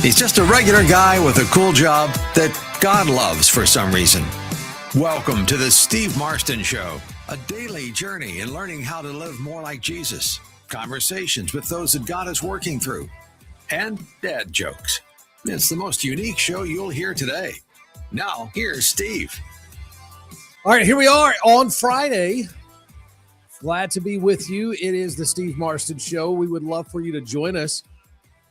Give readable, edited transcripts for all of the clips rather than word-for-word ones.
He's just a regular guy with a cool job that God loves for some reason. Welcome to the Steve Marston Show, a daily journey in learning how to live more like Jesus, conversations with those that God is working through, and dad jokes. It's the most unique show you'll hear today. Now, here's Steve. All right, here we are on Friday. Glad to be with you. It is the Steve Marston Show. We would love for you to join us.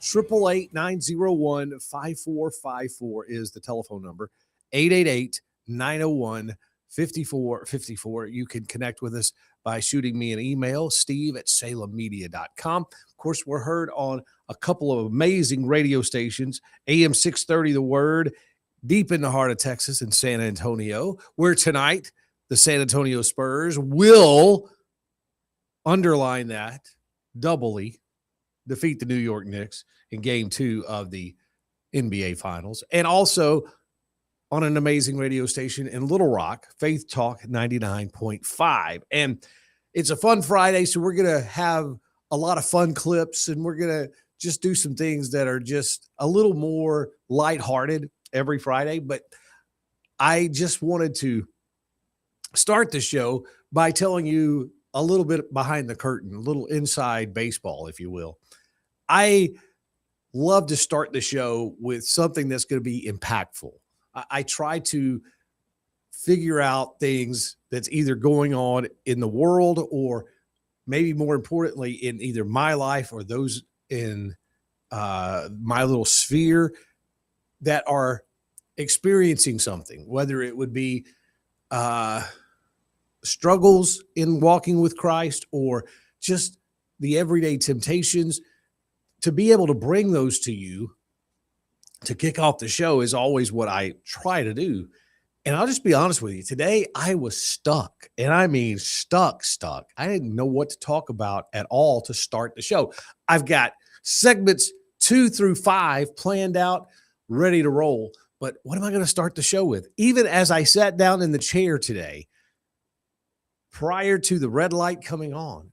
888-901-5454 is the telephone number. 888-901-5454. You can connect with us by shooting me an email, steve@salemmedia.com. Of course, we're heard on a couple of amazing radio stations, AM 630 The Word, deep in the heart of Texas in San Antonio, where tonight the San Antonio Spurs will underline that doubly defeat the New York Knicks in game 2 of the NBA Finals. And also on an amazing radio station in Little Rock, Faith Talk 99.5. And it's a fun Friday, so we're going to have a lot of fun clips, and we're going to just do some things that are just a little more lighthearted every Friday. But I just wanted to start the show by telling you a little bit behind the curtain, a little inside baseball, if you will. I love to start the show with something that's going to be impactful. I try to figure out things that's either going on in the world or maybe more importantly in either my life or those in my little sphere that are experiencing something, whether it would be struggles in walking with Christ or just the everyday temptations. To be able to bring those to you to kick off the show is always what I try to do. And I'll just be honest with you. Today, I was stuck. And I mean stuck. I didn't know what to talk about at all to start the show. I've got segments 2 through 5 planned out, ready to roll. But what am I going to start the show with? Even as I sat down in the chair today, prior to the red light coming on,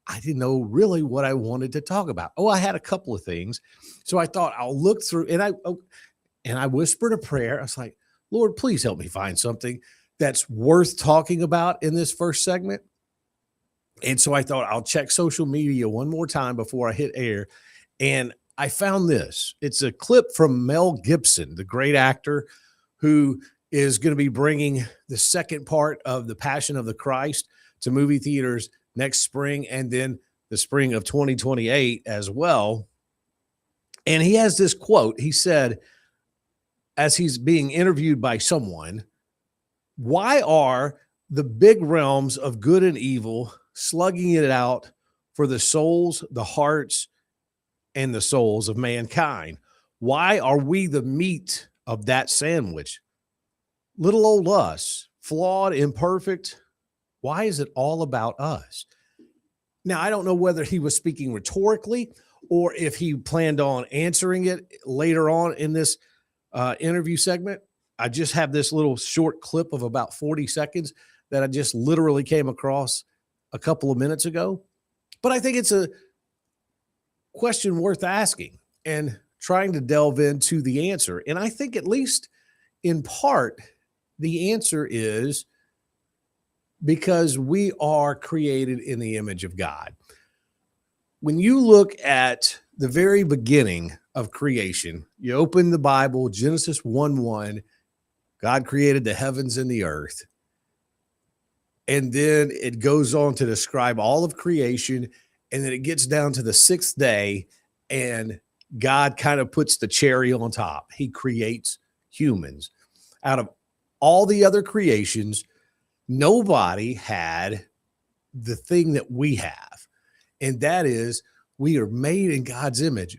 I didn't know really what I wanted to talk about. I had a couple of things. So I thought I'll look through, and I whispered a prayer. I was like, Lord, please help me find something that's worth talking about in this first segment. And so I thought I'll check social media one more time before I hit air. And I found this. It's a clip from Mel Gibson, the great actor who is going to be bringing the second part of The Passion of the Christ to movie theaters next spring and then the spring of 2028 as well. And he has this quote. He said, as he's being interviewed by someone, why are the big realms of good and evil slugging it out for the souls, the hearts, and the souls of mankind? Why are we the meat of that sandwich? Little old us, flawed, imperfect. Why is it all about us? Now, I don't know whether he was speaking rhetorically or if he planned on answering it later on in this interview segment. I just have this little short clip of about 40 seconds that I just literally came across a couple of minutes ago. But I think it's a question worth asking and trying to delve into the answer. And I think at least in part, the answer is because we are created in the image of God. When you look at the very beginning of creation, you open the Bible, Genesis 1:1, God created the heavens and the earth. And then it goes on to describe all of creation. And then it gets down to the 6th day, and God kind of puts the cherry on top. He creates humans. Out of all the other creations, nobody had the thing that we have, and that is we are made in God's image.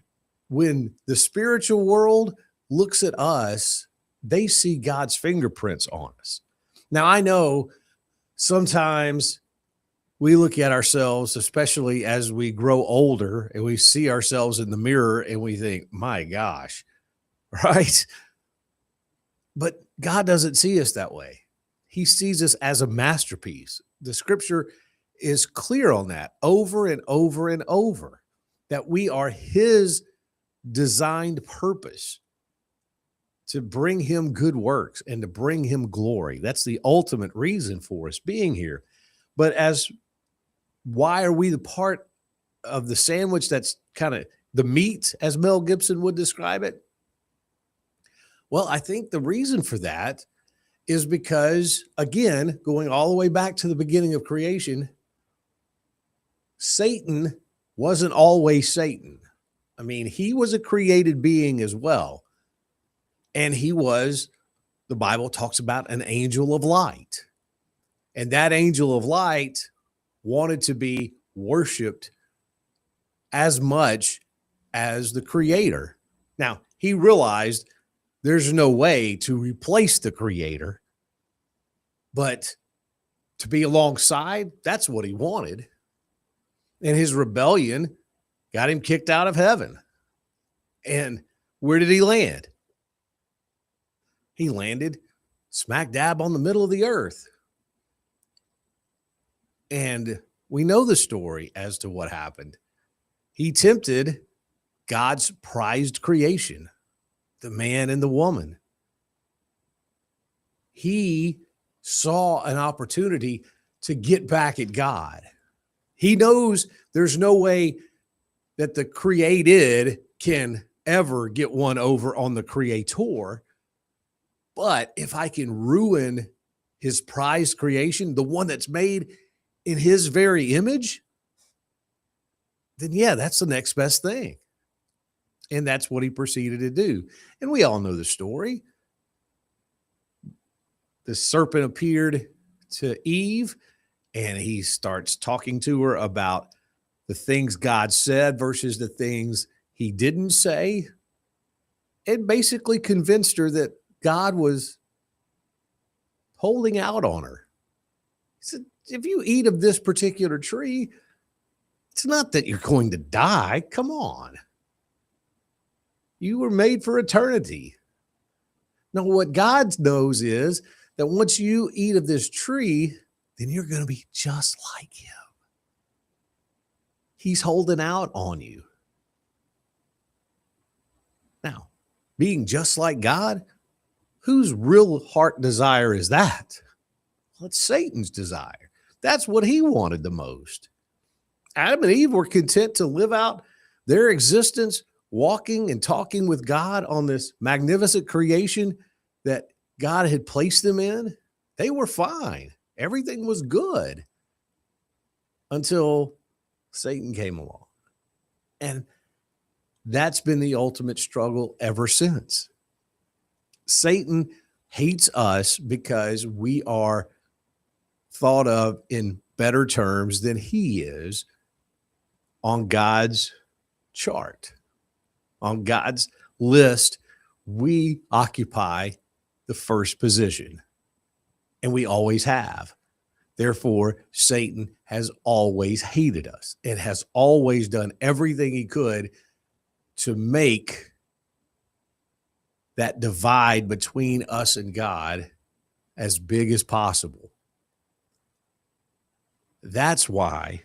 When the spiritual world looks at us, they see God's fingerprints on us. Now, I know sometimes we look at ourselves, especially as we grow older, and we see ourselves in the mirror and we think, my gosh, right? But God doesn't see us that way. He sees us as a masterpiece. The scripture is clear on that over and over and over, that we are his designed purpose to bring him good works and to bring him glory. That's the ultimate reason for us being here. But why are we the part of the sandwich that's kind of the meat, as Mel Gibson would describe it? Well, I think the reason for that is because, again, going all the way back to the beginning of creation, Satan wasn't always Satan. I mean, he was a created being as well. And he was, the Bible talks about, an angel of light. And that angel of light wanted to be worshiped as much as the creator. Now, he realized there's no way to replace the creator, but to be alongside, that's what he wanted. And his rebellion got him kicked out of heaven. And where did he land? He landed smack dab on the middle of the earth. And we know the story as to what happened. He tempted God's prized creation, the man and the woman. He saw an opportunity to get back at God. He knows there's no way that the created can ever get one over on the creator. But if I can ruin his prized creation, the one that's made in his very image, then yeah, that's the next best thing. And that's what he proceeded to do. And we all know the story. The serpent appeared to Eve, and he starts talking to her about the things God said versus the things he didn't say. And basically convinced her that God was holding out on her. He said, if you eat of this particular tree, it's not that you're going to die. Come on. You were made for eternity. Now, what God knows is that once you eat of this tree, then you're going to be just like him. He's holding out on you. Now, being just like God, whose real heart desire is that? Well, it's Satan's desire. That's what he wanted the most. Adam and Eve were content to live out their existence walking and talking with God on this magnificent creation that God had placed them in. They were fine. Everything was good until Satan came along. And that's been the ultimate struggle ever since. Satan hates us because we are thought of in better terms than he is on God's chart. On God's list, we occupy the first position, and we always have. Therefore, Satan has always hated us and has always done everything he could to make that divide between us and God as big as possible. That's why,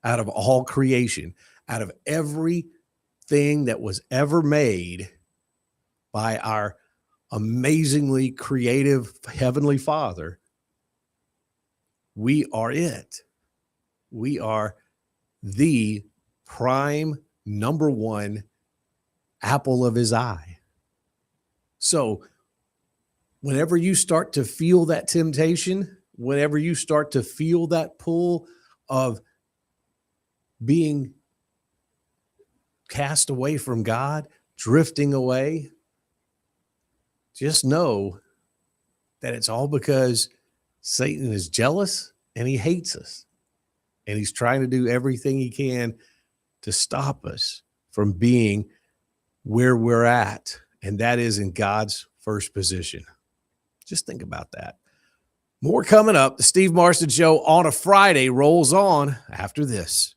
out of all creation, out of everything that was ever made by our amazingly creative Heavenly Father, we are it. We are the prime number one apple of his eye. So whenever you start to feel that temptation, whenever you start to feel that pull of being cast away from God, drifting away, just know that it's all because Satan is jealous and he hates us. And he's trying to do everything he can to stop us from being where we're at. And that is in God's first position. Just think about that. More coming up. The Steve Marston Show on a Friday rolls on after this.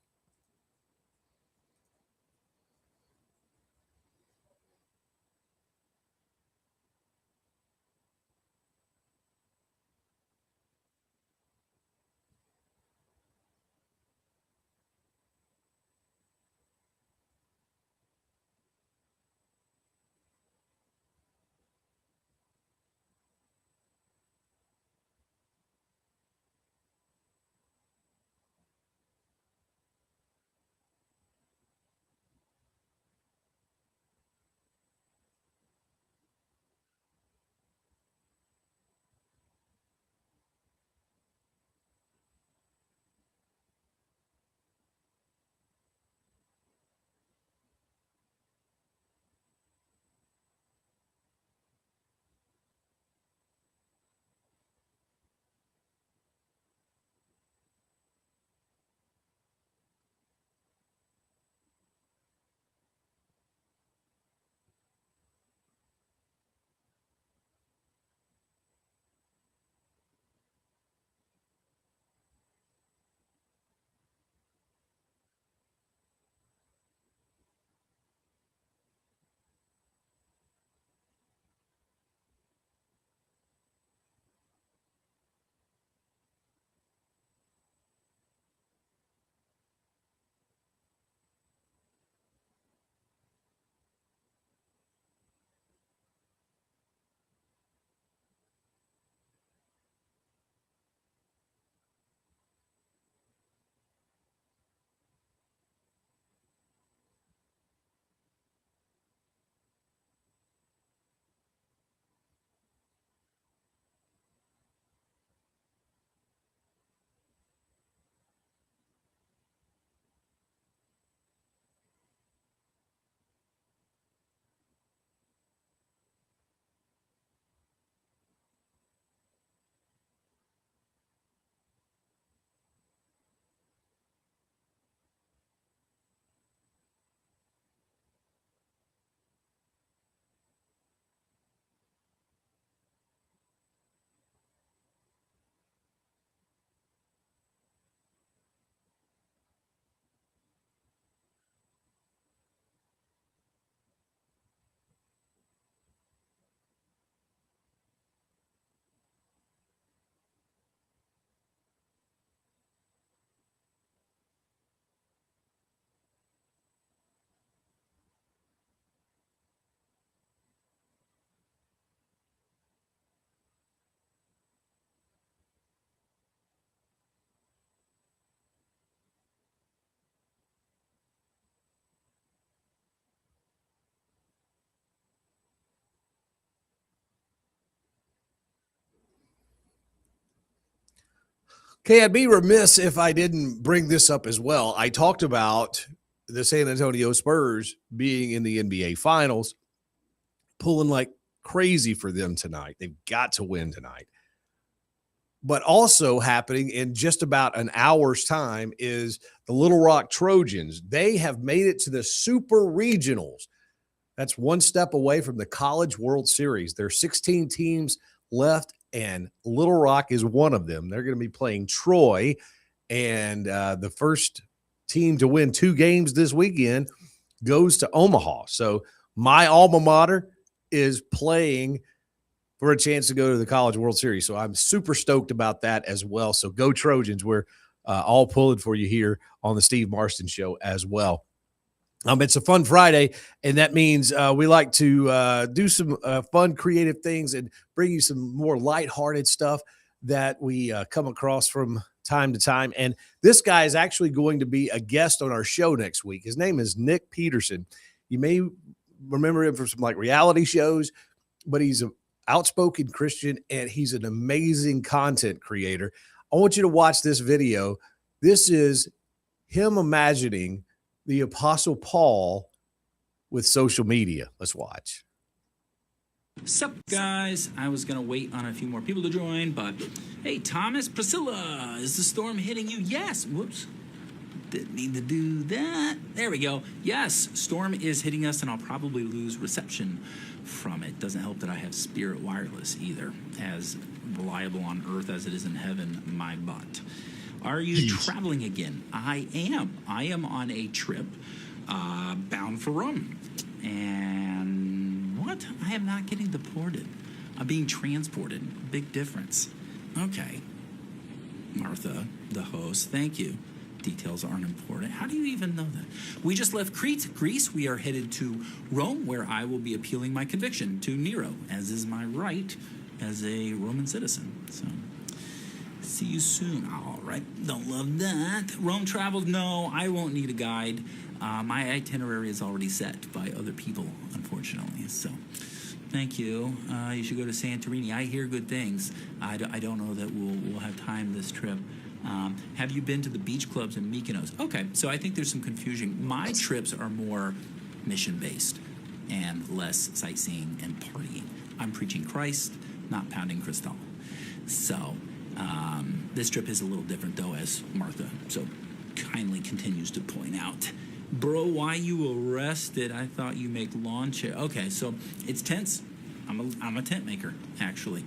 Okay, I'd be remiss if I didn't bring this up as well. I talked about the San Antonio Spurs being in the NBA Finals, pulling like crazy for them tonight. They've got to win tonight. But also happening in just about an hour's time is the Little Rock Trojans. They have made it to the Super Regionals. That's one step away from the College World Series. There are 16 teams left, and Little Rock is one of them. They're going to be playing Troy, and the first team to win 2 games this weekend goes to Omaha. So my alma mater is playing for a chance to go to the College World Series. So I'm super stoked about that as well. So go Trojans. We're all pulling for you here on the Steve Marston Show as well. It's a fun Friday, and that means we like to do some fun, creative things and bring you some more lighthearted stuff that we come across from time to time. And this guy is actually going to be a guest on our show next week. His name is Nick Peterson. You may remember him from some like reality shows, but he's an outspoken Christian, and he's an amazing content creator. I want you to watch this video. This is him imagining the Apostle Paul with social media. Let's watch. Sup, guys? I was going to wait on a few more people to join, but hey, Thomas, Priscilla, is the storm hitting you? Yes. Whoops. Didn't need to do that. There we go. Yes, storm is hitting us, and I'll probably lose reception from it. Doesn't help that I have Spirit Wireless either. As reliable on earth as it is in heaven, my butt. Are you traveling again? I am. I am on a trip bound for Rome. And what? I am not getting deported. I'm being transported. Big difference. Okay. Martha, the host, thank you. Details aren't important. How do you even know that? We just left Crete, Greece. We are headed to Rome, where I will be appealing my conviction to Nero, as is my right as a Roman citizen. So, see you soon. All right. Don't love that. Rome traveled? No, I won't need a guide. My itinerary is already set by other people, unfortunately. So, thank you. You should go to Santorini. I hear good things. I don't know that we'll have time this trip. Have you been to the beach clubs in Mykonos? Okay, so I think there's some confusion. My trips are more mission-based and less sightseeing and partying. I'm preaching Christ, not pounding Cristal. So this trip is a little different, though, as Martha so kindly continues to point out. Bro, why you arrested? I thought you make lawn chair. Okay, so it's tents. I'm a tent maker, actually.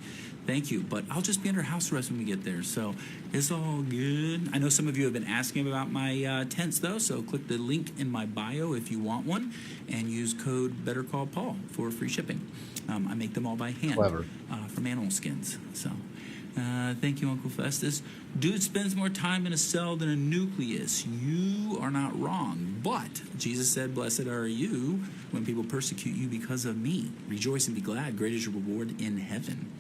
Thank you, but I'll just be under house arrest when we get there, so it's all good. I know some of you have been asking about my tents, though, so click the link in my bio if you want one, and use code BetterCallPaul for free shipping. I make them all by hand. Clever. From animal skins, so thank you, Uncle Festus. Dude spends more time in a cell than a nucleus. You are not wrong, but Jesus said, blessed are you when people persecute you because of me. Rejoice and be glad. Great is your reward in heaven.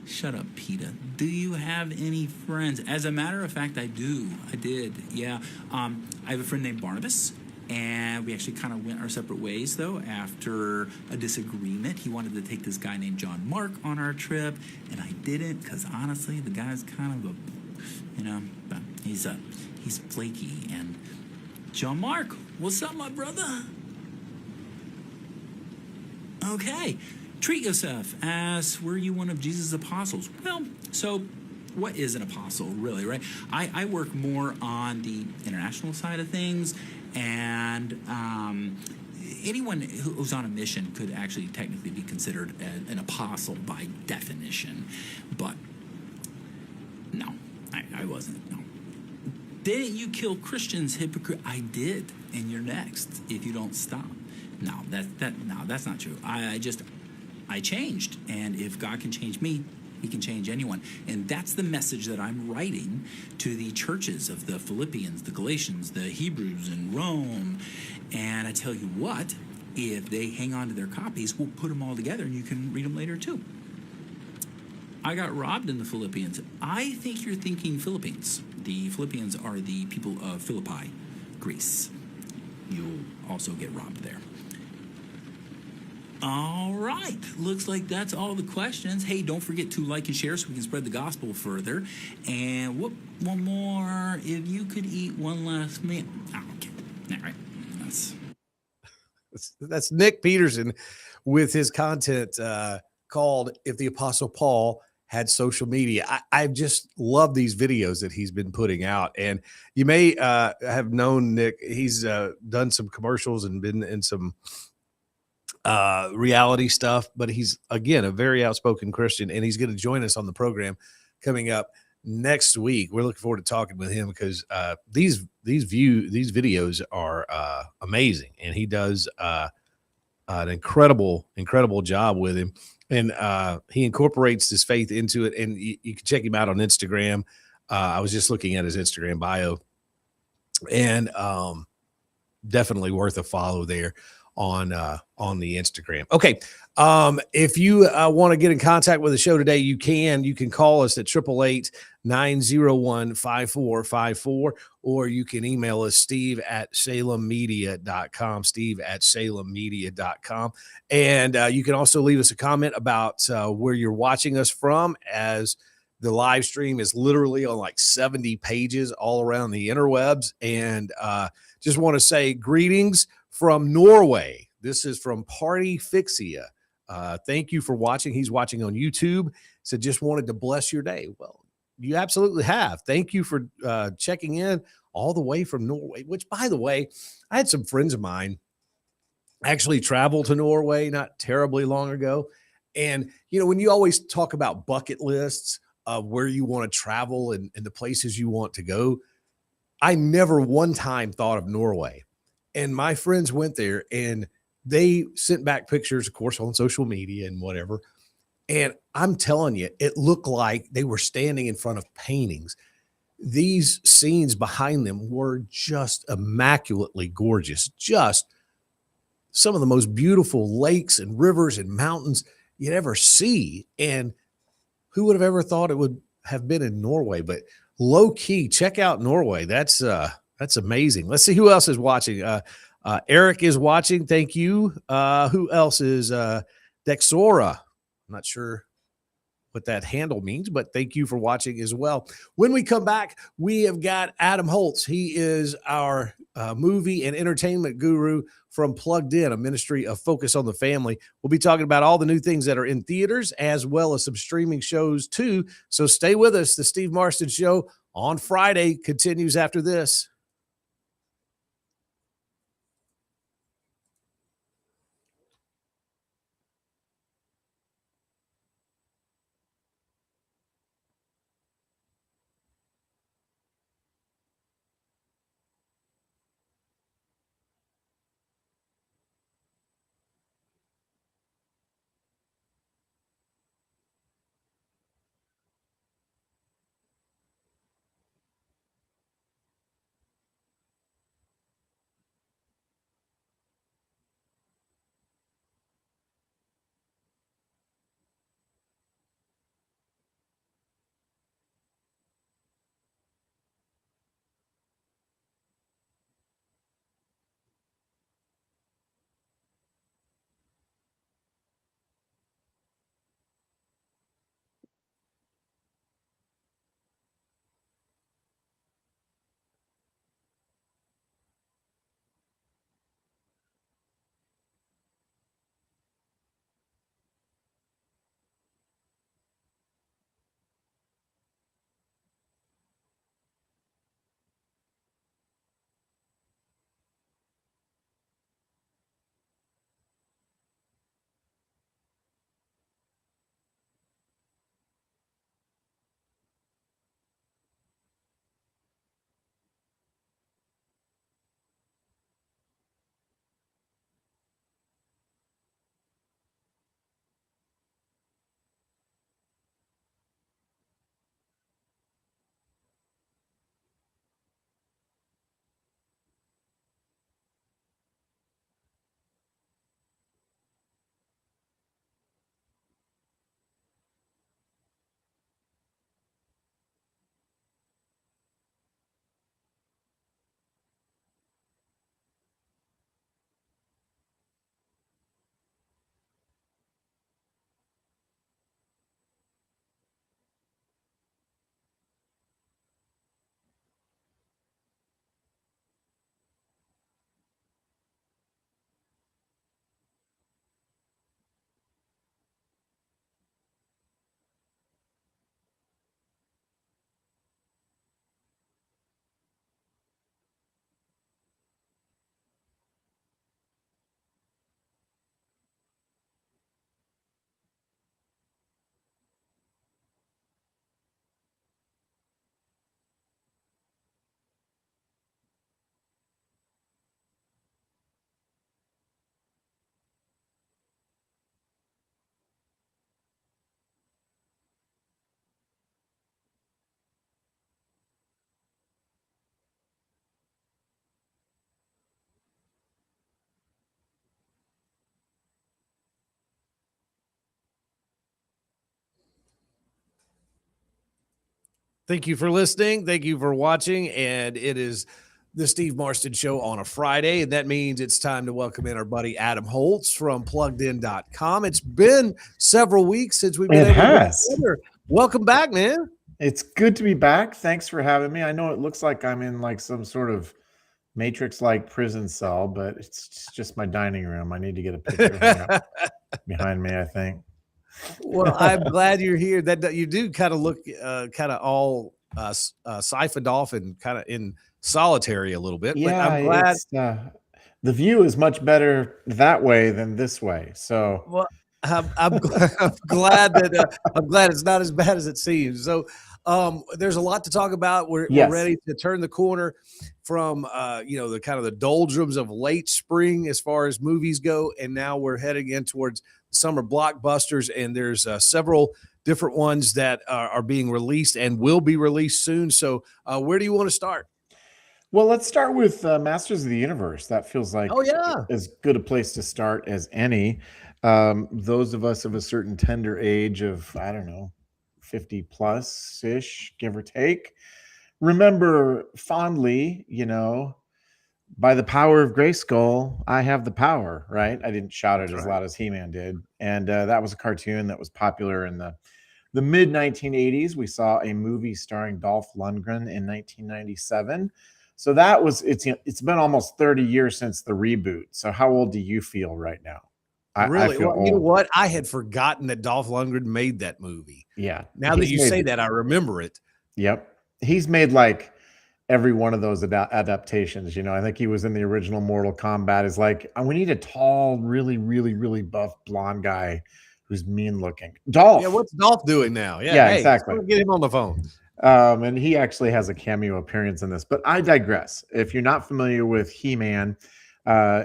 Shut up, PETA. Do you have any friends? As a matter of fact, I do. I did, yeah. I have a friend named Barnabas, and we actually kind of went our separate ways, though, after a disagreement. He wanted to take this guy named John Mark on our trip, and I didn't, because honestly, the guy's kind of he's flaky. And John Mark, what's up, my brother? Okay. Treat yourself as were you one of Jesus' apostles? Well, so what is an apostle, really, right? I work more on the international side of things, and anyone who's on a mission could actually technically be considered an apostle by definition. But no, I wasn't, no. Didn't you kill Christians, hypocrite? I did, and you're next if you don't stop. No, that's not true. I changed, and if God can change me, he can change anyone. And that's the message that I'm writing to the churches of the Philippians, the Galatians, the Hebrews, and Rome. And I tell you what, if they hang on to their copies, we'll put them all together, and you can read them later, too. I got robbed in the Philippines. I think you're thinking Philippines. The Philippians are the people of Philippi, Greece. You'll also get robbed there. All right. Looks like that's all the questions. Hey, don't forget to like and share so we can spread the gospel further. And whoop, one more. If you could eat one last meal. Oh, okay. All right. That's Nick Peterson with his content called If the Apostle Paul Had Social Media. I just love these videos that he's been putting out. And you may have known Nick. He's done some commercials and been in some reality stuff, but he's, again, a very outspoken Christian, and he's going to join us on the program coming up next week. We're looking forward to talking with him because these videos are amazing, and he does an incredible job with him, and he incorporates his faith into it. And you can check him out on Instagram. I was just looking at his Instagram bio, and definitely worth a follow there on the Instagram. Okay. If you want to get in contact with the show today, you can call us at 888-901-5454, or you can email us, steve@salemmedia.com, steve@salemmedia.com. And you can also leave us a comment about where you're watching us from, as the live stream is literally on like 70 pages all around the interwebs. And just want to say greetings from Norway. This is from Party Fixia. Thank you for watching. He's watching on YouTube. So just wanted to bless your day. Well, you absolutely have. Thank you for checking in all the way from Norway, which, by the way, I had some friends of mine actually travel to Norway not terribly long ago. And, you know, when you always talk about bucket lists of where you want to travel and the places you want to go, I never one time thought of Norway. And my friends went there and they sent back pictures, of course, on social media and whatever. And I'm telling you, it looked like they were standing in front of paintings. These scenes behind them were just immaculately gorgeous, just some of the most beautiful lakes and rivers and mountains you'd ever see. And who would have ever thought it would have been in Norway? But low key, check out Norway. That's amazing. Let's see who else is watching. Eric is watching. Thank you. Who else is Dexora? I'm not sure what that handle means, but thank you for watching as well. When we come back, we have got Adam Holtz. He is our movie and entertainment guru from Plugged In, a ministry of focus on the family. We'll be talking about all the new things that are in theaters as well as some streaming shows too. So stay with us. The Steve Marston Show on Friday continues after this. Thank you for listening. Thank you for watching. And it is the Steve Marston Show on a Friday. And that means it's time to welcome in our buddy Adam Holtz from pluggedin.com. It's been several weeks since we've been able to get together. Welcome back, man. It's good to be back. Thanks for having me. I know it looks like I'm in like some sort of Matrix-like prison cell, but it's just my dining room. I need to get a picture hung up behind me, I think. Well, I'm glad you're here. That you do kind of look kind of all siphoned off and kind of in solitary a little bit. Yeah, but I'm glad the view is much better that way than this way. So, well, I'm glad that I'm glad it's not as bad as it seems. So, there's a lot to talk about. We're ready to turn the corner from the kind of the doldrums of late spring as far as movies go, and now we're heading in towards summer blockbusters, and there's several different ones that are being released and will be released soon. So where do you want to start? Well, let's start with Masters of the Universe. That feels like as good a place to start as any. Those of us of a certain tender age of, I don't know, 50 plus ish, give or take, remember fondly, by the power of Grayskull, I have the power, right? I didn't shout it as loud as He-Man did. And that was a cartoon that was popular in the mid 1980s. We saw a movie starring Dolph Lundgren in 1997. So that was, it's been almost 30 years since the reboot. So how old do you feel right now? Really? I feel old. You know what? I had forgotten that Dolph Lundgren made that movie. Yeah. Now that you say that, I remember it. Yep. He's made like every one of those adaptations. I think he was in the original Mortal Kombat. Is like, we need a tall, really, really, really buff blonde guy who's mean looking. Dolph. Yeah, what's Dolph doing now? Yeah, exactly. Get him on the phone. And he actually has a cameo appearance in this. But I digress. If you're not familiar with He-Man,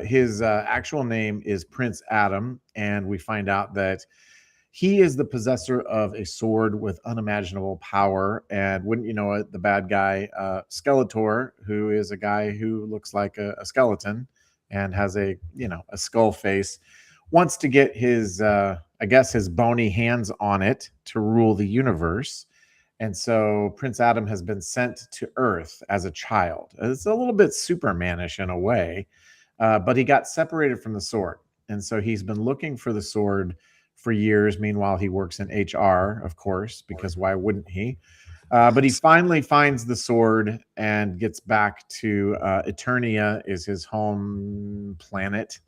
his actual name is Prince Adam, and we find out that he is the possessor of a sword with unimaginable power. And wouldn't you know it, the bad guy, Skeletor, who is a guy who looks like a skeleton and has a skull face, wants to get his, his bony hands on it to rule the universe. And so Prince Adam has been sent to Earth as a child. It's a little bit Supermanish in a way, but he got separated from the sword. And so he's been looking for the sword for years. Meanwhile, he works in HR, of course, because why wouldn't he? But he finally finds the sword and gets back to Eternia, is his home planet,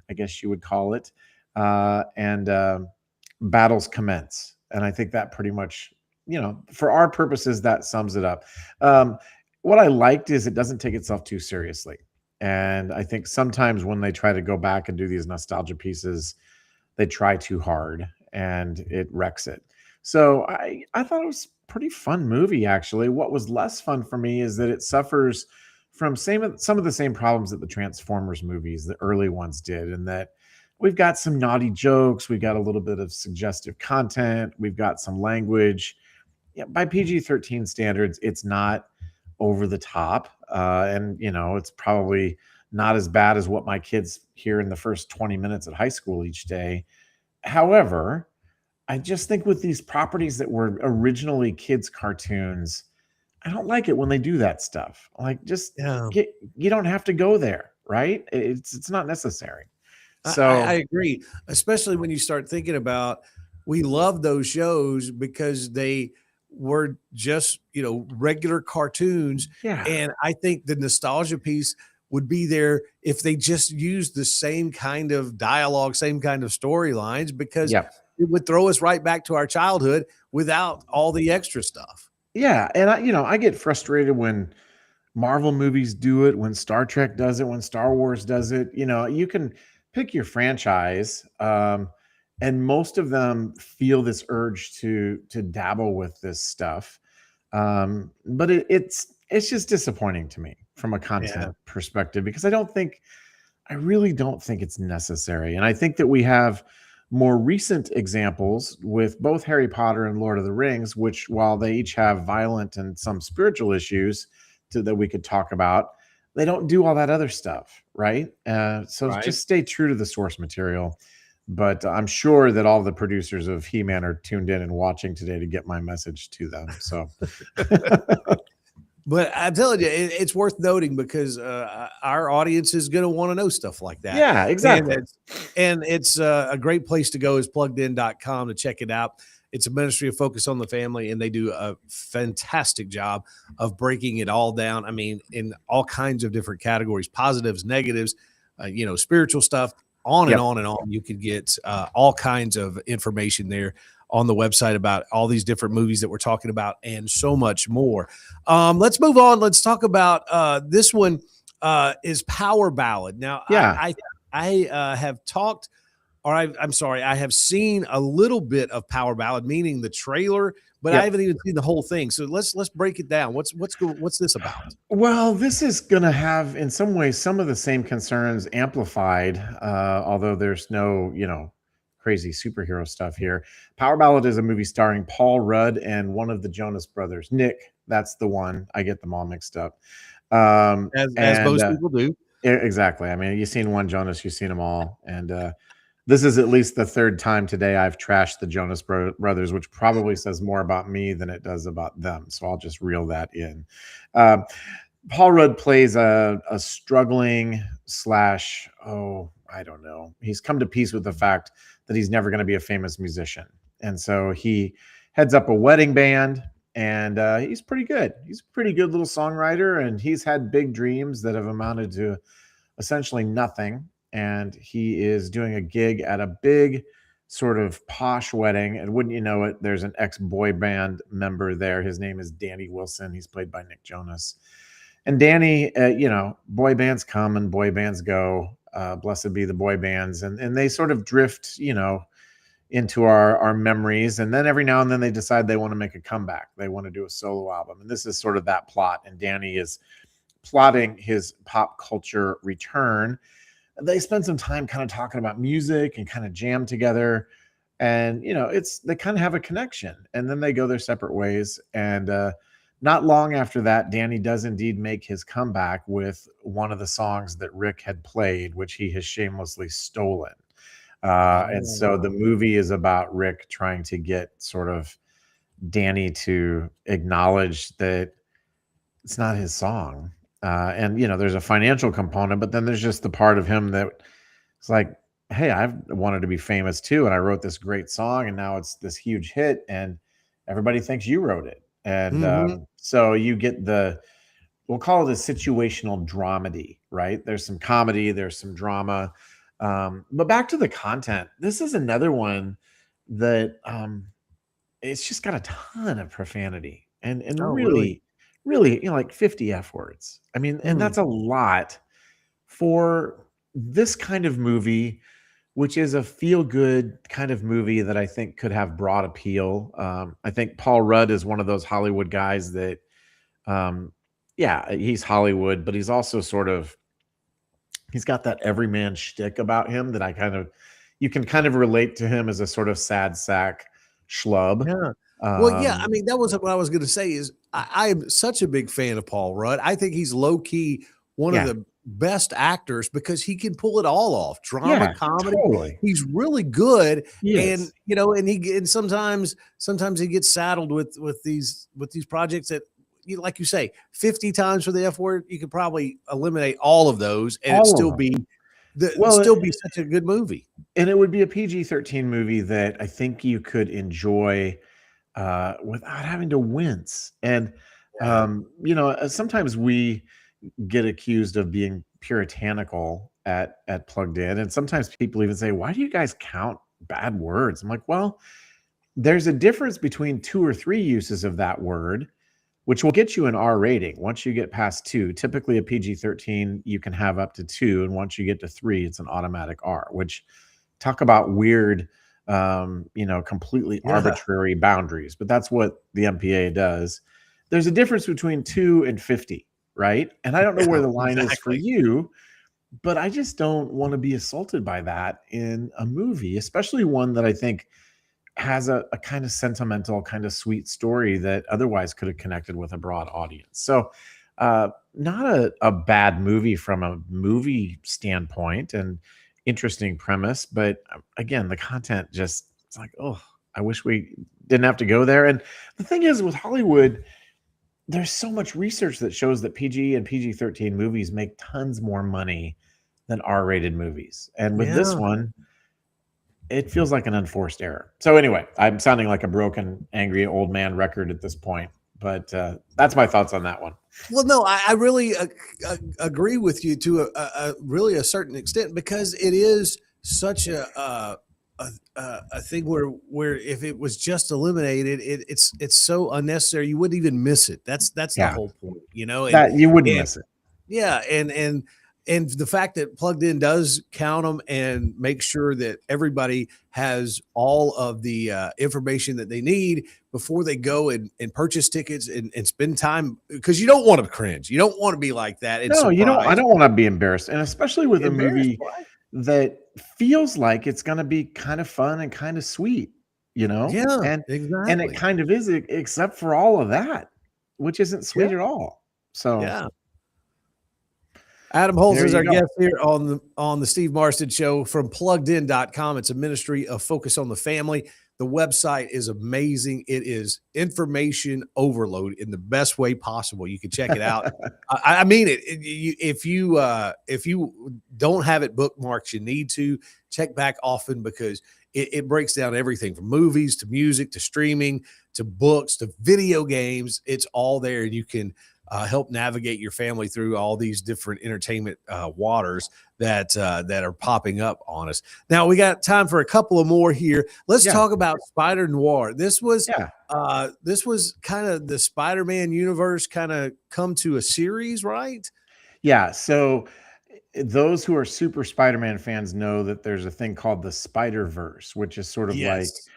I guess you would call it. And battles commence. And I think that pretty much, for our purposes, that sums it up. What I liked is it doesn't take itself too seriously. And I think sometimes when they try to go back and do these nostalgia pieces, they try too hard and it wrecks it. So I thought it was a pretty fun movie, actually. What was less fun for me is that it suffers from some of the same problems that the Transformers movies, the early ones, did, and that we've got some naughty jokes, we've got a little bit of suggestive content, we've got some language. Yeah, by PG-13 standards, it's not over the top, and it's probably not as bad as what my kids hear in the first 20 minutes at high school each day. However, I just think with these properties that were originally kids' cartoons, I don't like it when they do that stuff. Like, you don't have to go there, right? It's not necessary. So I agree, especially when you start thinking about, we love those shows because they were just, regular cartoons. Yeah. And I think the nostalgia piece would be there if they just used the same kind of dialogue, same kind of storylines, because it would throw us right back to our childhood without all the extra stuff. Yeah. And I get frustrated when Marvel movies do it, when Star Trek does it, when Star Wars does it. You can pick your franchise, and most of them feel this urge to dabble with this stuff. But it's just disappointing to me from a content perspective, because I really don't think it's necessary. And I think that we have more recent examples with both Harry Potter and Lord of the Rings, which, while they each have violent and some spiritual issues that we could talk about, they don't do all that other stuff, right? So just stay true to the source material. But I'm sure that all the producers of He-Man are tuned in and watching today to get my message to them. So But I'm telling you, it's worth noting because our audience is going to want to know stuff like that. yeah, exactly. And it's a great place to go is pluggedin.com to check it out. It's a ministry of Focus on the Family, and they do a fantastic job of breaking it all down. I mean, in all kinds of different categories, positives, negatives, spiritual stuff, on and on and on. You could get all kinds of information there on the website about all these different movies that we're talking about and so much more. Let's move on. Let's talk about this one is Power Ballad. Now, Yeah. I have talked, or I'm sorry, I have seen a little bit of Power Ballad, meaning the trailer, but I haven't even seen the whole thing. So let's break it down. What's this about? Well, this is going to have, in some ways, some of the same concerns amplified, although there's no, crazy superhero stuff here. Power Ballad is a movie starring Paul Rudd and one of the Jonas Brothers. Nick, that's the one. I get them all mixed up. As most people do. Exactly. I mean, you've seen one Jonas, you've seen them all. And this is at least the third time today I've trashed the Jonas Brothers, which probably says more about me than it does about them. So I'll just reel that in. Paul Rudd plays a struggling I don't know. He's come to peace with the fact that he's never going to be a famous musician. And so he heads up a wedding band, and he's pretty good. He's a pretty good little songwriter, and he's had big dreams that have amounted to essentially nothing. And he is doing a gig at a big sort of posh wedding. And wouldn't you know it, there's an ex-boy band member there. His name is Danny Wilson. He's played by Nick Jonas. And Danny, boy bands come and boy bands go. Blessed be the boy bands. And they sort of drift, into our memories. And then every now and then they decide they want to make a comeback. They want to do a solo album. And this is sort of that plot. And Danny is plotting his pop culture return. They spend some time kind of talking about music and kind of jam together. And, they kind of have a connection. And then they go their separate ways. And not long after that, Danny does indeed make his comeback with one of the songs that Rick had played, which he has shamelessly stolen. And so the movie is about Rick trying to get sort of Danny to acknowledge that it's not his song. And there's a financial component, but then there's just the part of him that it's like, hey, I've wanted to be famous too. And I wrote this great song and now it's this huge hit and everybody thinks you wrote it. And so you get we'll call it a situational dramedy, right? There's some comedy, there's some drama. But back to the content, this is another one that it's just got a ton of profanity and really, like 50 F words. I mean, and that's a lot for this kind of movie, which is a feel-good kind of movie that I think could have broad appeal. I think Paul Rudd is one of those Hollywood guys that, he's Hollywood, but he's also he's got that everyman shtick about him that you can kind of relate to him as a sort of sad sack schlub. Yeah. I mean, that was what I was going to say is I am such a big fan of Paul Rudd. I think he's low key one of the best actors because he can pull it all off. Drama, comedy. Totally. He's really good. Yes. And sometimes he gets saddled with these projects that, like you say, 50 times for the F word, you could probably eliminate all of those and still be such a good movie. And it would be a PG-13 movie that I think you could enjoy without having to wince. And sometimes we get accused of being puritanical at Plugged In, and sometimes people even say, why do you guys count bad words? I'm like, well, there's a difference between 2 or 3 uses of that word, which will get you an R rating. Once you get past 2, typically a PG-13, you can have up to 2. And once you get to 3, it's an automatic R, which talk about weird, completely arbitrary boundaries. But that's what the MPA does. There's a difference between 2 and 50, right? And I don't know where the line is for you, but I just don't want to be assaulted by that in a movie, especially one that I think has a kind of sentimental, kind of sweet story that otherwise could have connected with a broad audience. So not a bad movie from a movie standpoint. And, interesting premise, but again, the content just, it's like, oh, I wish we didn't have to go there. And the thing is, with Hollywood, there's so much research that shows that PG and PG-13 movies make tons more money than R-rated movies. And with this Yeah. one, it feels like an unforced error. So anyway, I'm sounding like a broken, angry old man record at this point, but that's my thoughts on that one. Well, no, I really agree with you to really a certain extent, because it is such a thing where if it was just eliminated, it's so unnecessary, you wouldn't even miss it. That's the Yeah, whole point, you know. that you wouldn't And miss it. yeah, and the fact that Plugged In does count them and make sure that everybody has all of the information that they need before they go and purchase tickets and spend time, because you don't want to cringe. You don't want to be like that and No, you don't. I surprised, don't want to be embarrassed, and especially with a embarrassed, movie right? that feels like it's going to be kind of fun and kind of sweet, Yeah, and it exactly. kind of is, except for all of that, which isn't Yeah, sweet at all. So yeah. Adam Holz there is you our go. guest here on the Steve Marston Show from pluggedin.com. It's a ministry of focus on the family. The website is amazing. It is information overload in the best way possible. You can check it out. I mean it. If you don't have it bookmarked, you need to check back often, because it breaks down everything from movies to music to streaming to books to video games. It's all there, and you can help navigate your family through all these different entertainment waters that are popping up on us. Now we got time for a couple of more here. Let's Yeah, talk about Spider Noir. This was yeah. kind of the Spider-Man universe kind of come to a series, right? Yeah, so those who are super Spider-Man fans know that there's a thing called the Spider-Verse, which is sort of like Yes.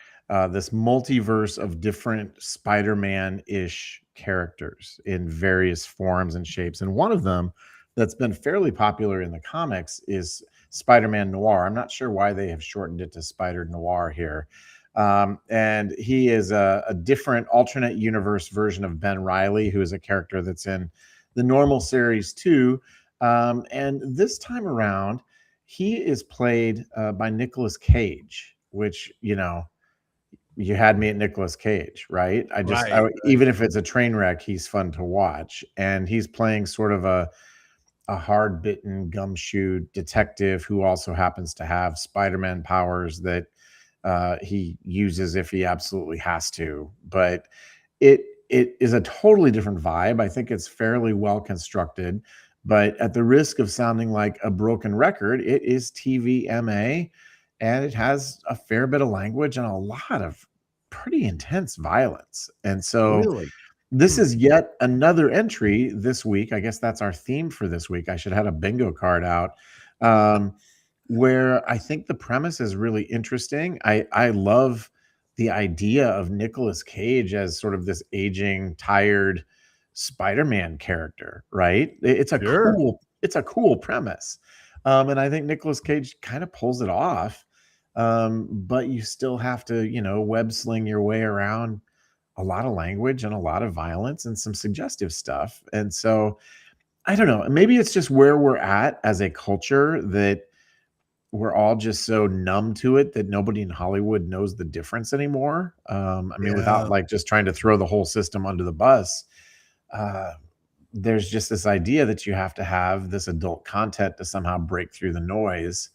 this multiverse of different Spider-Man-ish characters in various forms and shapes. And one of them that's been fairly popular in the comics is Spider-Man Noir. I'm not sure why they have shortened it to Spider Noir here. And he is a different alternate universe version of Ben Reilly, who is a character that's in the normal series too. And this time around, he is played by Nicolas Cage, which, you had me at Nicolas Cage, right? Right. Even if it's a train wreck, he's fun to watch. And he's playing sort of a hard-bitten gumshoe detective who also happens to have Spider-Man powers that he uses if he absolutely has to. But it is a totally different vibe. I think it's fairly well constructed, but at the risk of sounding like a broken record, it is TVMA, and it has a fair bit of language and a lot of pretty intense violence. And so Really? this Hmm. is yet another entry this week. I guess that's our theme for this week. I should have had a bingo card out. Um, where I think the premise is really interesting. I love the idea of Nicolas Cage as sort of this aging, tired Spider-Man character, right? Sure. It's a cool premise. And I think Nicolas Cage kind of pulls it off. But you still have to, web sling your way around a lot of language and a lot of violence and some suggestive stuff. And so I don't know, maybe it's just where we're at as a culture that we're all just so numb to it that nobody in Hollywood knows the difference anymore. I mean, without Yeah. like just trying to throw the whole system under the bus, uh, there's just this idea that you have to have this adult content to somehow break through the noise.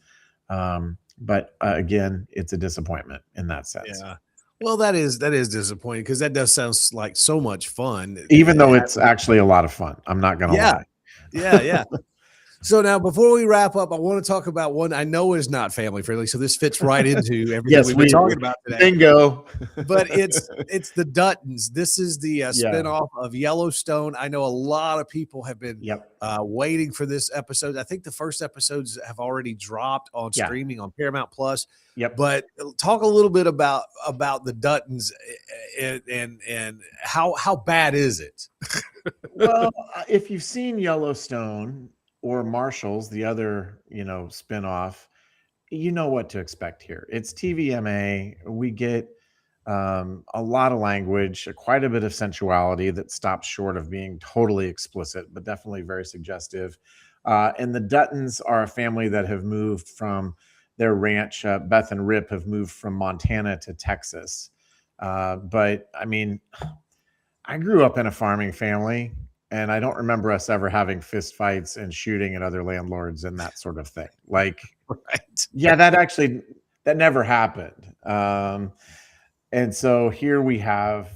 But again, it's a disappointment in that sense, Yeah. Well, that is disappointing, because that does sound like so much fun. even though it's actually a lot of fun. I'm not going to Yeah. lie. Yeah. Yeah. So now, before we wrap up, I want to talk about one I know is not family friendly. So this fits right into everything Yes, we've been we talking about today. bingo. But it's the Duttons. This is the Yeah. spinoff of Yellowstone. I know a lot of people have been Yep. waiting for this episode. I think the first episodes have already dropped on Yeah. streaming on Paramount Plus. Yep. But talk a little bit about the Duttons, and how bad is it? Well, if you've seen Yellowstone or Marshall's, the other, spinoff, you know what to expect here. It's TVMA. We get a lot of language, quite a bit of sensuality that stops short of being totally explicit, but definitely very suggestive. And the Duttons are a family that have moved from their ranch. Beth and Rip have moved from Montana to Texas. But I mean, I grew up in a farming family, and I don't remember us ever having fist fights and shooting at other landlords and that sort of thing. Like, Right. yeah, that never happened. And so here we have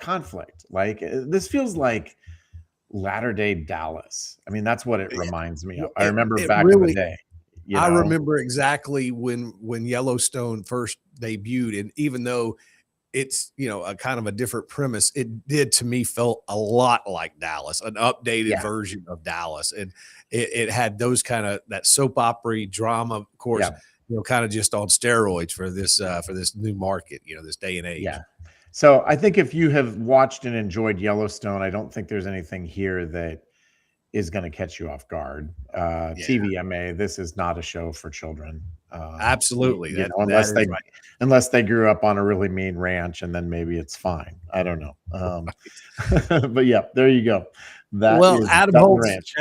conflict. Like this feels like latter day Dallas. I mean, that's what it Yeah. reminds me of. Well, I remember it back in the really, day, you I know. remember exactly when Yellowstone first debuted, and even though it's, a kind of a different premise, it did to me felt a lot like Dallas, an updated Yeah, version of Dallas, and it had those kind of that soap opera drama, of course, yeah, kind of just on steroids for this new market, this day and yeah. age. So I think if you have watched and enjoyed Yellowstone, I don't think there's anything here that is going to catch you off guard. Yeah, TVMA, this is not a show for children. absolutely. You That know, that is right. unless they grew up on a really mean ranch, and then maybe it's fine. I don't know. But yeah, there you go. That Well, is Adam Dutton Holtz, Ranch.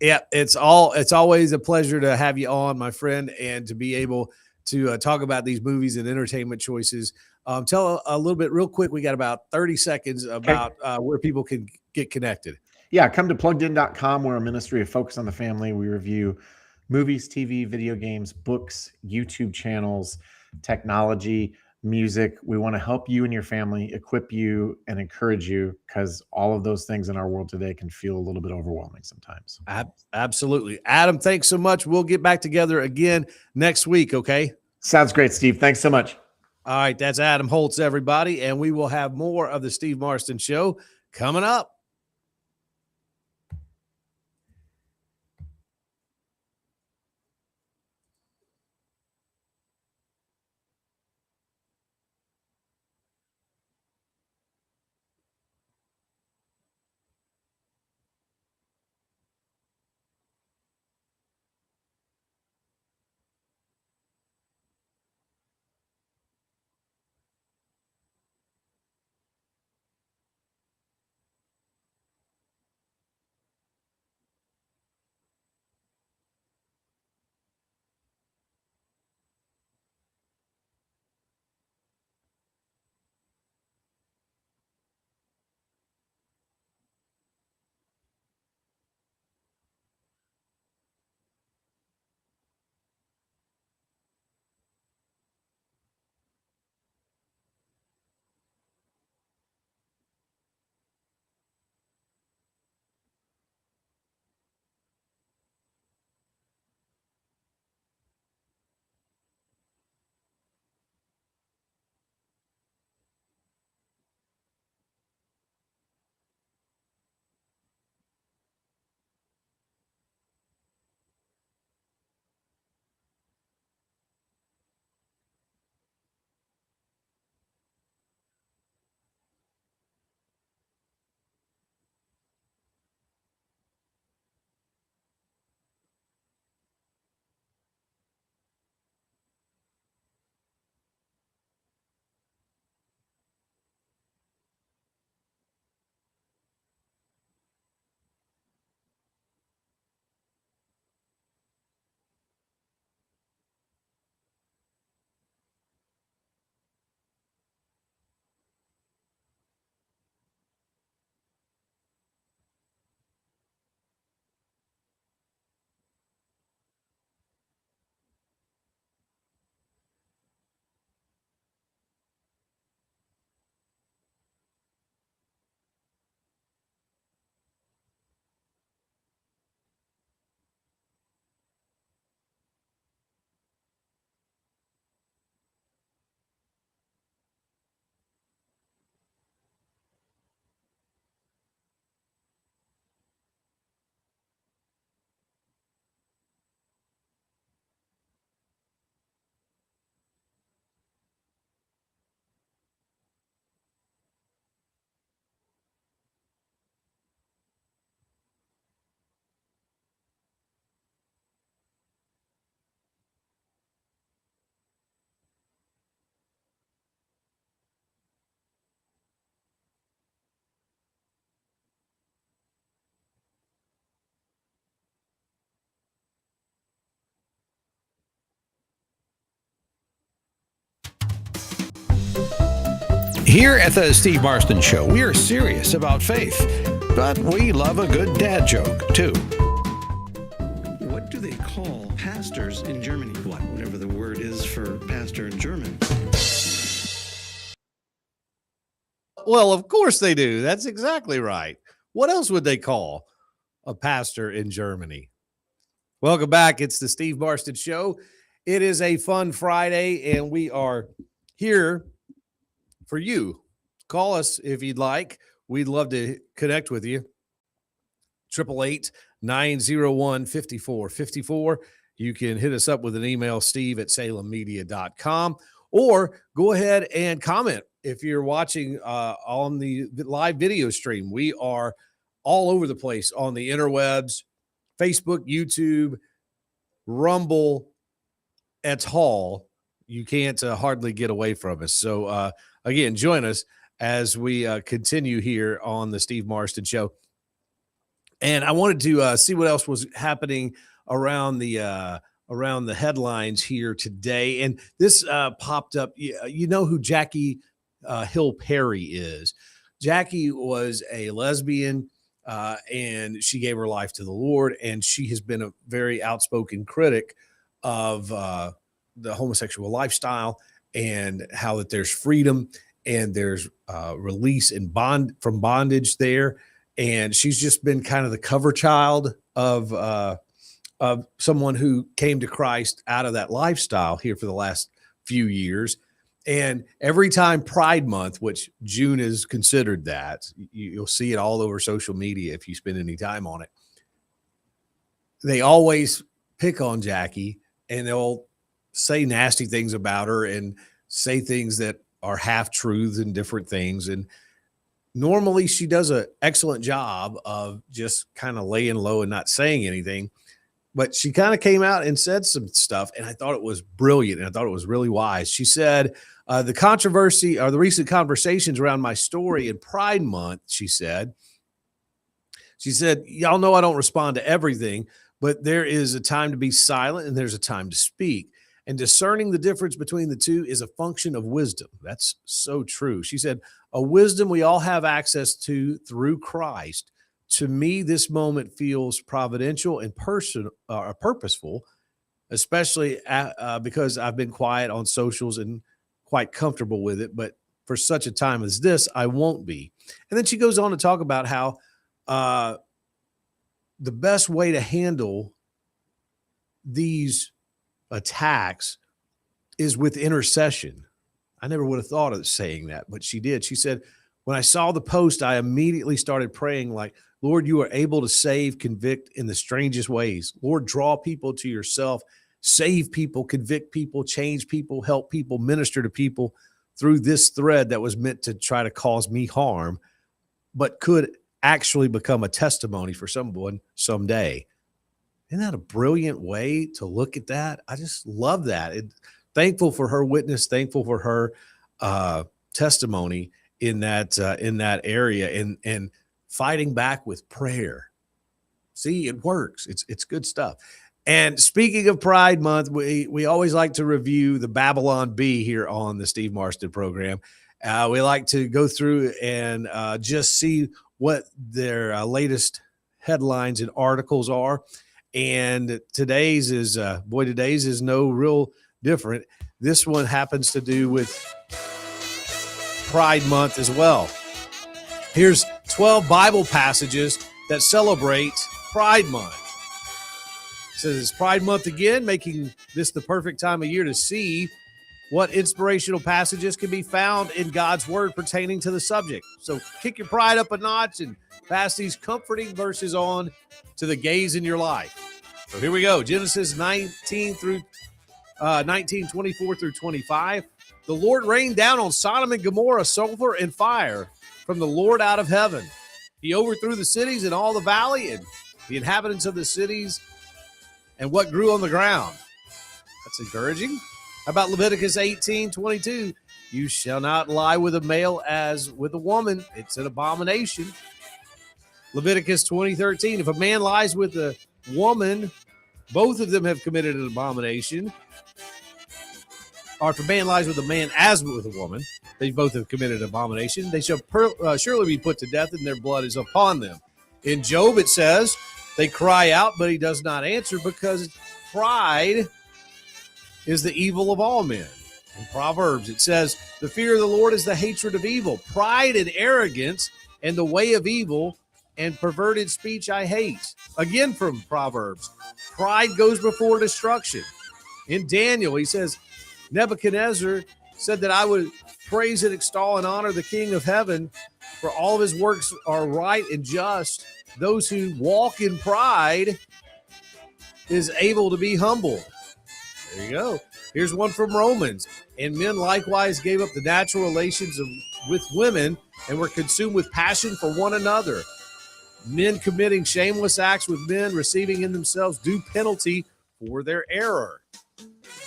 yeah, it's always a pleasure to have you on, my friend, and to be able to talk about these movies and entertainment choices. Tell a little bit real quick. We got about 30 seconds Okay. about where people can get connected. Yeah, come to pluggedin.com. We're a ministry of Focus on the Family. We review movies, TV, video games, books, YouTube channels, technology, music. We want to help you and your family, equip you, and encourage you, because all of those things in our world today can feel a little bit overwhelming sometimes. Absolutely. Adam, thanks so much. We'll get back together again next week. Okay. Sounds great, Steve. Thanks so much. All right. That's Adam Holtz, everybody. And we will have more of the Steve Marston Show coming up. Here at the Steve Marston Show, we are serious about faith, but we love a good dad joke, too. What do they call pastors in Germany? Whatever the word is for pastor in German. Well, of course they do. That's exactly right. What else would they call a pastor in Germany? Welcome back. It's the Steve Marston Show. It is a fun Friday, and we are here for you. Call us if you'd like. We'd love to connect with you. 888-901-5454. You can hit us up with an email, steve@salemmedia.com, or go ahead and comment if you're watching on the live video stream. We are all over the place on the interwebs, Facebook, YouTube, Rumble, et al. You can't hardly get away from us. So, again, join us as we continue here on the Steve Marston Show. And I wanted to see what else was happening around the headlines here today. And this popped up. You know who Jackie Hill Perry is? Jackie was a lesbian, and she gave her life to the Lord. And she has been a very outspoken critic of the homosexual lifestyle and how that there's freedom and there's release from bondage there. And she's just been kind of the cover child of someone who came to Christ out of that lifestyle here for the last few years. And every time Pride Month, which June is considered that, you'll see it all over social media if you spend any time on it. They always pick on Jackie, and they'll say nasty things about her and say things that are half truths and different things. And normally she does an excellent job of just kind of laying low and not saying anything. But she kind of came out and said some stuff, and I thought it was brilliant, and I thought it was really wise. She said, the controversy or the recent conversations around my story in Pride Month, she said, y'all know I don't respond to everything, but there is a time to be silent and there's a time to speak. And discerning the difference between the two is a function of wisdom. That's so true. She said, a wisdom we all have access to through Christ. To me, this moment feels providential and purposeful, especially because I've been quiet on socials and quite comfortable with it. But for such a time as this, I won't be. And then she goes on to talk about how the best way to handle these attacks is with intercession. I never would have thought of saying that, but she did. She said, when I saw the post, I immediately started praying like, Lord, you are able to save, convict in the strangest ways. Lord, draw people to yourself, save people, convict people, change people, help people, minister to people through this thread that was meant to try to cause me harm, but could actually become a testimony for someone someday. Isn't that a brilliant way to look at that? I just love that. Thankful for her witness, thankful for her testimony in that area, and fighting back with prayer. See, it works. It's good stuff. And speaking of Pride Month, we always like to review the Babylon Bee here on the Steve Marston program. We like to go through and just see what their latest headlines and articles are. And today's is no real different. This one happens to do with Pride Month as well. Here's 12 Bible passages that celebrate Pride Month. It says it's Pride Month again, making this the perfect time of year to see what inspirational passages can be found in God's word pertaining to the subject. So kick your pride up a notch and pass these comforting verses on to the gays in your life. So here we go. Genesis 19:24 through 25. The Lord rained down on Sodom and Gomorrah sulfur and fire from the Lord out of heaven. He overthrew the cities and all the valley and the inhabitants of the cities and what grew on the ground. That's encouraging. How about Leviticus 18:22? You shall not lie with a male as with a woman. It's an abomination. Leviticus 20:13. If a man lies with a woman, both of them have committed an abomination. Or if a man lies with a man as with a woman, They both have committed abomination. They shall surely be put to death, and their blood is upon them. In Job, it says, they cry out, but he does not answer, because pride is the evil of all men. In Proverbs, it says, the fear of the Lord is the hatred of evil. Pride and arrogance and the way of evil and perverted speech I hate. Again from Proverbs, pride goes before destruction. In Daniel, he says, Nebuchadnezzar said that I would praise and extol and honor the King of heaven, for all of his works are right and just. Those who walk in pride is able to be humbled. There you go. Here's one from Romans. And men likewise gave up the natural relations with women and were consumed with passion for one another. Men committing shameless acts with men, receiving in themselves due penalty for their error.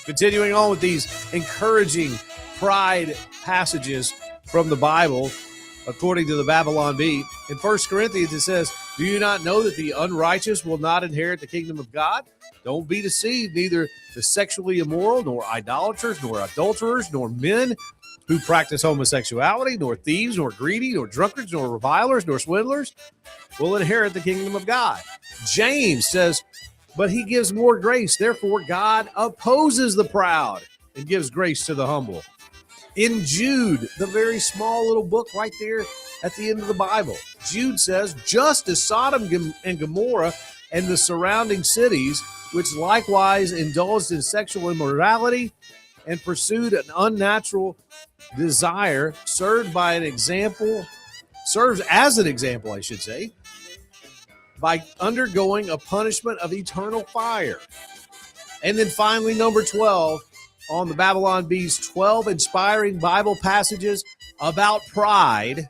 Continuing on with these encouraging pride passages from the Bible, according to the Babylon Bee. In 1 Corinthians, it says, do you not know that the unrighteous will not inherit the kingdom of God? Don't be deceived, neither the sexually immoral, nor idolaters, nor adulterers, nor men who practice homosexuality, nor thieves, nor greedy, nor drunkards, nor revilers, nor swindlers will inherit the kingdom of God. James says, but he gives more grace. Therefore, God opposes the proud and gives grace to the humble. In Jude, the very small little book right there at the end of the Bible, Jude says, just as Sodom and Gomorrah and the surrounding cities, which likewise indulged in sexual immorality and pursued an unnatural desire, serves as an example, I should say, by undergoing a punishment of eternal fire. And then finally, number 12 on the Babylon Bee's 12 inspiring Bible passages about pride.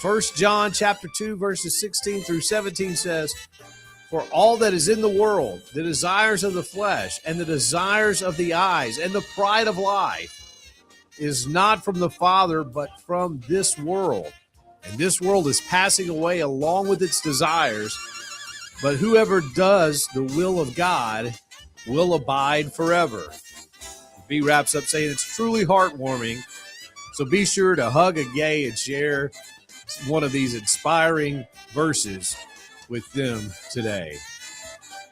1 John chapter 2, verses 16 through 17 says, for all that is in the world, the desires of the flesh and the desires of the eyes and the pride of life is not from the Father, but from this world. And this world is passing away along with its desires, but whoever does the will of God will abide forever. B wraps up saying it's truly heartwarming. So be sure to hug a gay and share one of these inspiring verses with them today.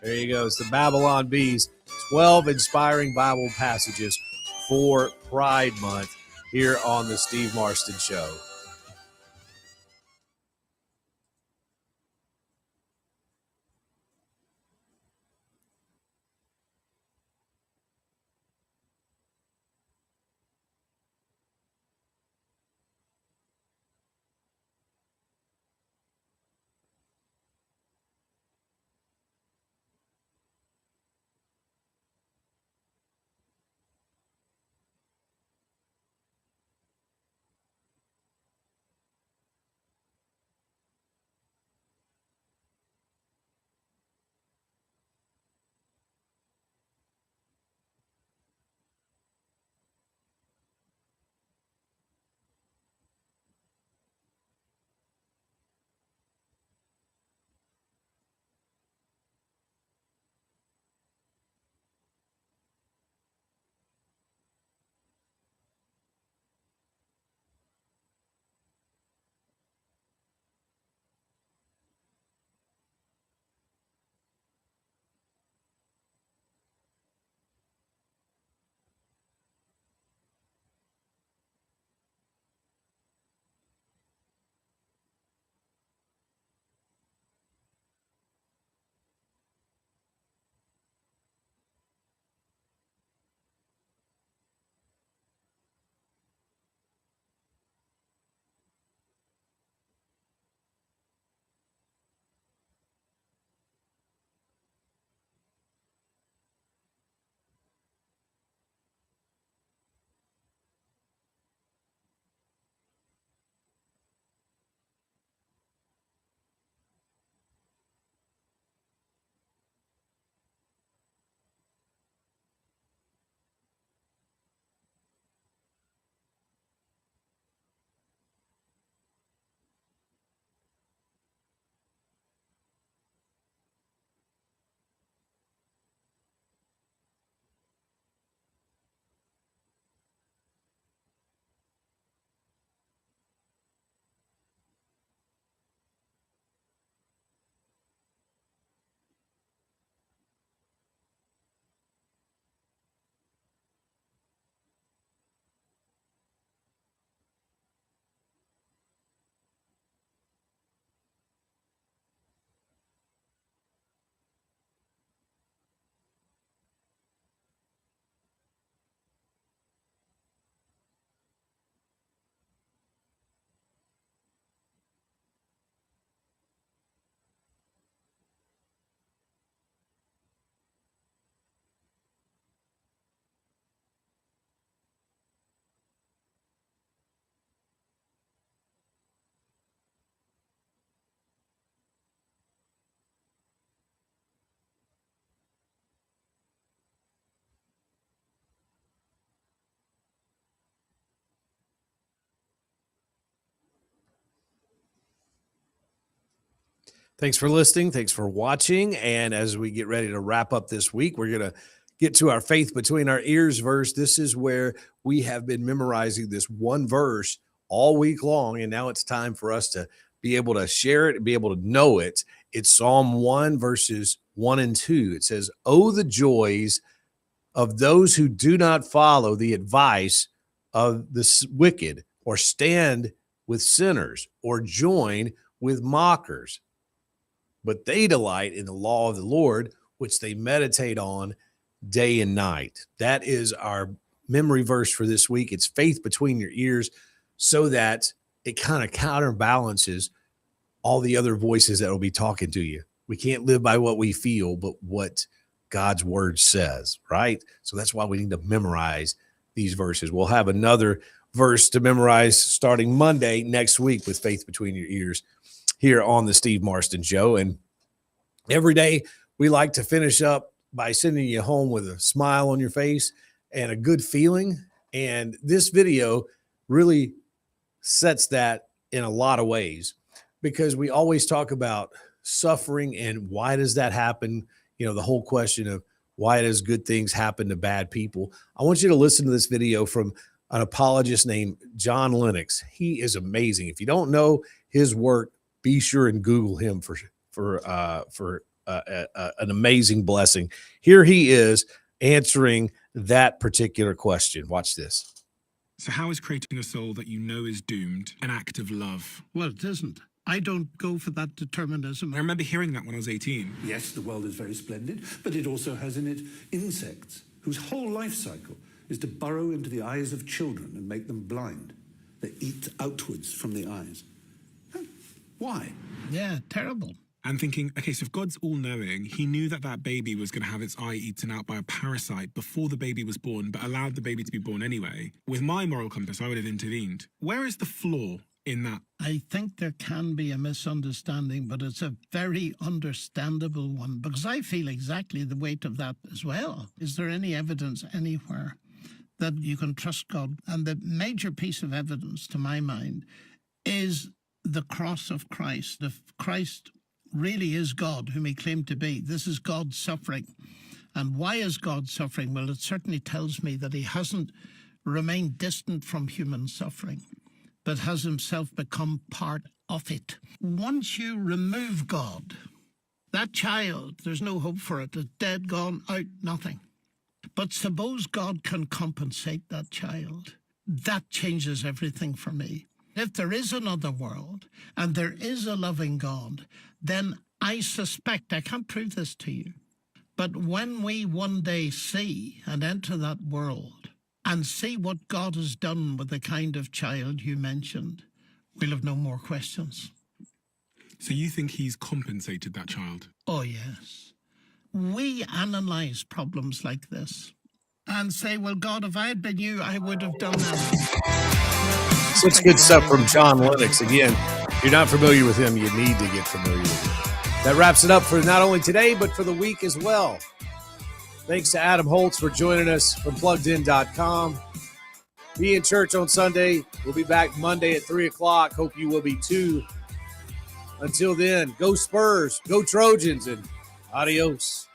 There you go. It's the Babylon Bees, 12 inspiring Bible passages for Pride Month here on the Steve Marston Show. Thanks for listening. Thanks for watching. And as we get ready to wrap up this week, we're going to get to our faith between our ears verse. This is where we have been memorizing this one verse all week long. And now it's time for us to be able to share it and be able to know it. It's Psalm 1, verses 1 and 2. It says, "Oh, the joys of those who do not follow the advice of the wicked, or stand with sinners, or join with mockers. But they delight in the law of the Lord, which they meditate on day and night." That is our memory verse for this week. It's faith between your ears, so that it kind of counterbalances all the other voices that will be talking to you. We can't live by what we feel, but what God's word says, right? So that's why we need to memorize these verses. We'll have another verse to memorize starting Monday next week with Faith Between Your Ears here on the Steve Marston Show. And every day we like to finish up by sending you home with a smile on your face and a good feeling. And this video really sets that in a lot of ways, because we always talk about suffering and why does that happen? You know, the whole question of why does good things happen to bad people? I want you to listen to this video from an apologist named John Lennox. He is amazing. If you don't know his work, be sure and Google him for an amazing blessing. Here he is answering that particular question. Watch this. So how is creating a soul that you know is doomed an act of love? Well, it isn't. I don't go for that determinism. I remember hearing that when I was 18. Yes, the world is very splendid, but it also has in it insects whose whole life cycle is to burrow into the eyes of children and make them blind. They eat outwards from the eyes. Why? Yeah, terrible. And thinking, okay, so if God's all-knowing, he knew that that baby was going to have its eye eaten out by a parasite before the baby was born, but allowed the baby to be born anyway. With my moral compass, I would have intervened. Where is the flaw in that? I think there can be a misunderstanding, but it's a very understandable one, because I feel exactly the weight of that as well. Is there any evidence anywhere that you can trust God? And the major piece of evidence, to my mind, is the cross of Christ. If Christ really is God, whom he claimed to be, this is God's suffering. And why is God suffering? Well, it certainly tells me that he hasn't remained distant from human suffering, but has himself become part of it. Once you remove God, that child, there's no hope for it. It's dead, gone, out, nothing. But suppose God can compensate that child. That changes everything for me. If there is another world and there is a loving God, then I suspect, I can't prove this to you, but when we one day see and enter that world and see what God has done with the kind of child you mentioned, we'll have no more questions. So you think he's compensated that child? Oh, yes. We analyze problems like this and say, well, God, if I had been you, I would have done that. Such good stuff from John Lennox. Again, if you're not familiar with him, you need to get familiar with him. That wraps it up for not only today, but for the week as well. Thanks to Adam Holtz for joining us from PluggedIn.com. Be in church on Sunday. We'll be back Monday at 3 o'clock. Hope you will be too. Until then, go Spurs, go Trojans, and adios.